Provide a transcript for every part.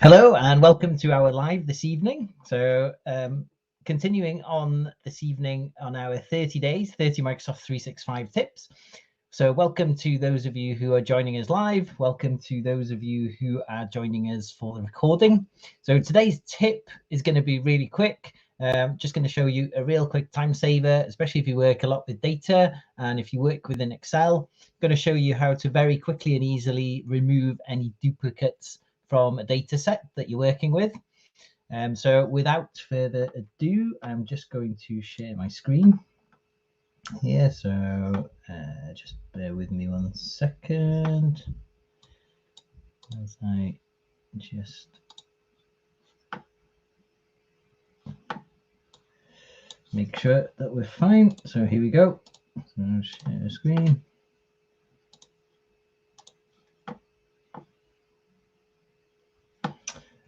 Hello and welcome to our live this evening. So continuing on this evening on our 30 days, 30 Microsoft 365 tips. So welcome to those of you who are joining us live. Welcome to those of you who are joining us for the recording. So today's tip is going to be really quick. Just going to show you a real quick time saver, especially if you work a lot with data and if you work within Excel. I'm going to show you how to very quickly and easily remove any duplicates from a data set that you're working with. So without further ado, I'm just going to share my screen here. So just bear with me 1 second as I just make sure that we're fine. So here we go. So share the screen.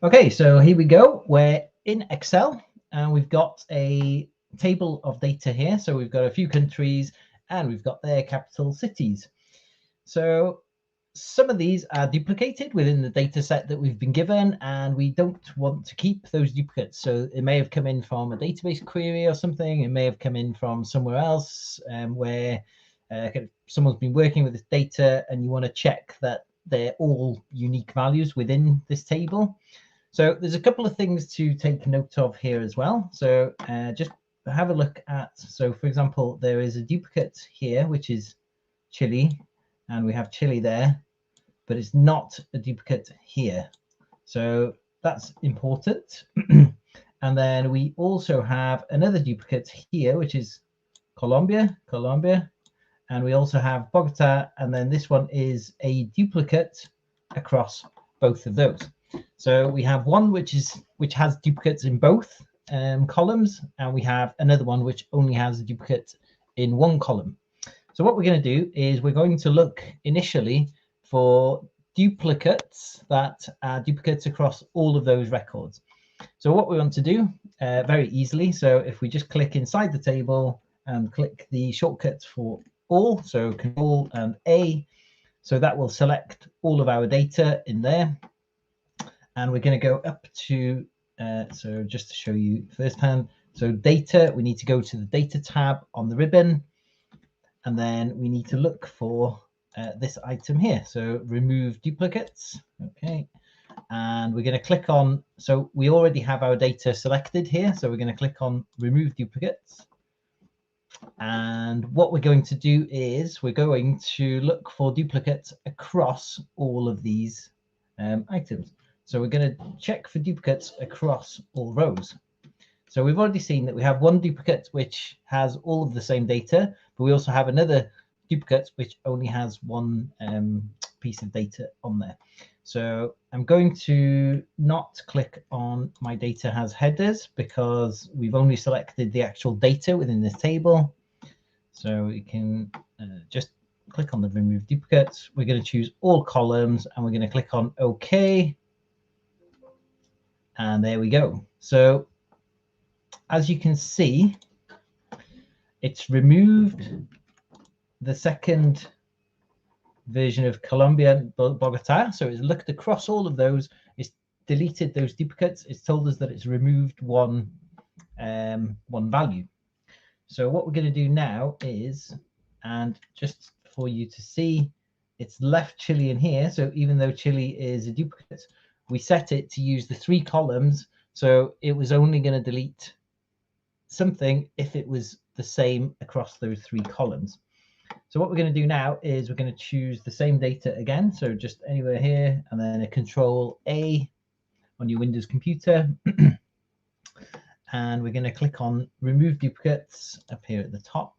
Okay, so here we go. We're in Excel and we've got a table of data here. So we've got a few countries and we've got their capital cities. So some of these are duplicated within the data set that we've been given, and we don't want to keep those duplicates. So it may have come in from a database query or something. It may have come in from somewhere else where someone's been working with this data and you want to check that they're all unique values within this table. So there's a couple of things to take note of here as well. So just have a look at, so for example, there is a duplicate here, which is Chile, and we have Chile there, but it's not a duplicate here. So that's important. And then we also have another duplicate here, which is Colombia, and we also have Bogota, and then this one is a duplicate across both of those. So we have one which has duplicates in both columns, and we have another one which only has a duplicate in one column. So what we're going to do is we're going to look initially for duplicates that are duplicates across all of those records. So what we want to do very easily, so if we just click inside the table and click the shortcut for all, so Control and A, so that will select all of our data in there. And we're going to go up to, so just to show you firsthand, so data, we need to go to the data tab on the ribbon, and then we need to look for this item here. So remove duplicates, okay. And we're going to click on, so we already have our data selected here, so we're going to click on remove duplicates. And what we're going to do is we're going to look for duplicates across all of these items. So we're going to check for duplicates across all rows. So we've already seen that we have one duplicate which has all of the same data, but we also have another duplicate which only has one piece of data on there. So I'm going to not click on my data has headers because we've only selected the actual data within this table. So we can just click on the remove duplicates. We're going to choose all columns and we're going to click on OK. And there we go. So as you can see, it's removed the second version of Colombia and Bogota. So it's looked across all of those. It's deleted those duplicates. It's told us that it's removed one value. So what we're going to do now is, and just for you to see, it's left Chile in here. So even though Chile is a duplicate, we set it to use the 3 columns. So it was only going to delete something if it was the same across those 3 columns. So what we're going to do now is we're going to choose the same data again. So just anywhere here, and then a Control A on your Windows computer. And we're going to click on remove duplicates up here at the top.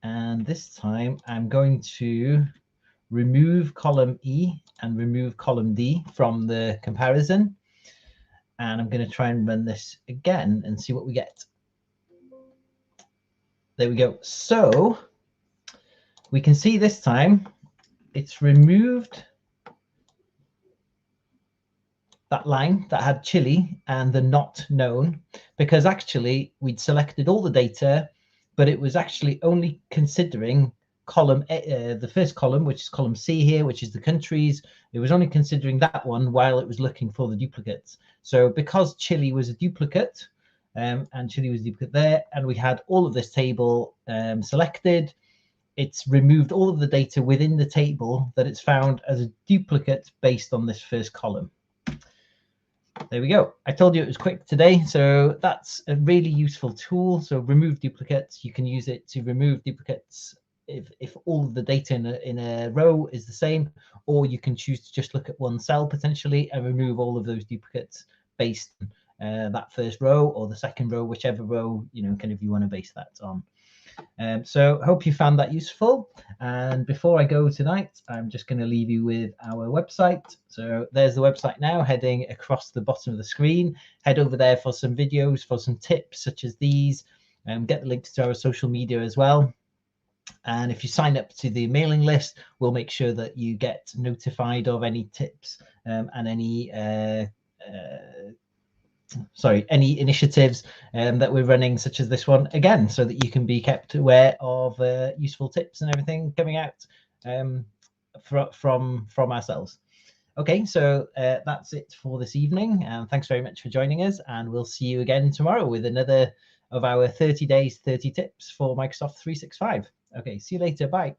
And this time I'm going to remove column E and remove column D from the comparison. And I'm going to try and run this again and see what we get. There we go. So we can see this time it's removed that line that had Chile and the not known, because actually we'd selected all the data, but it was actually only considering column, the first column, which is column C here, which is the countries. It was only considering that one while it was looking for the duplicates. So because Chile was a duplicate, and Chile was a duplicate there, and we had all of this table selected, it's removed all of the data within the table that it's found as a duplicate based on this first column. There we go. I told you it was quick today, so that's a really useful tool. So remove duplicates. You can use it to remove duplicates if all of the data in a row is the same, or you can choose to just look at one cell potentially and remove all of those duplicates based on that first row or the second row, whichever row kind of you want to base that on. So hope you found that useful. And before I go tonight, I'm just going to leave you with our website. So there's the website now, heading across the bottom of the screen. Head over there for some videos, for some tips such as these, and get the links to our social media as well. And if you sign up to the mailing list, we'll make sure that you get notified of any tips and any any initiatives that we're running, such as this one, again, so that you can be kept aware of useful tips and everything coming out from ourselves. Okay, so that's it for this evening, and thanks very much for joining us, and we'll see you again tomorrow with another of our 30 days, 30 tips for Microsoft 365. Okay, see you later. Bye.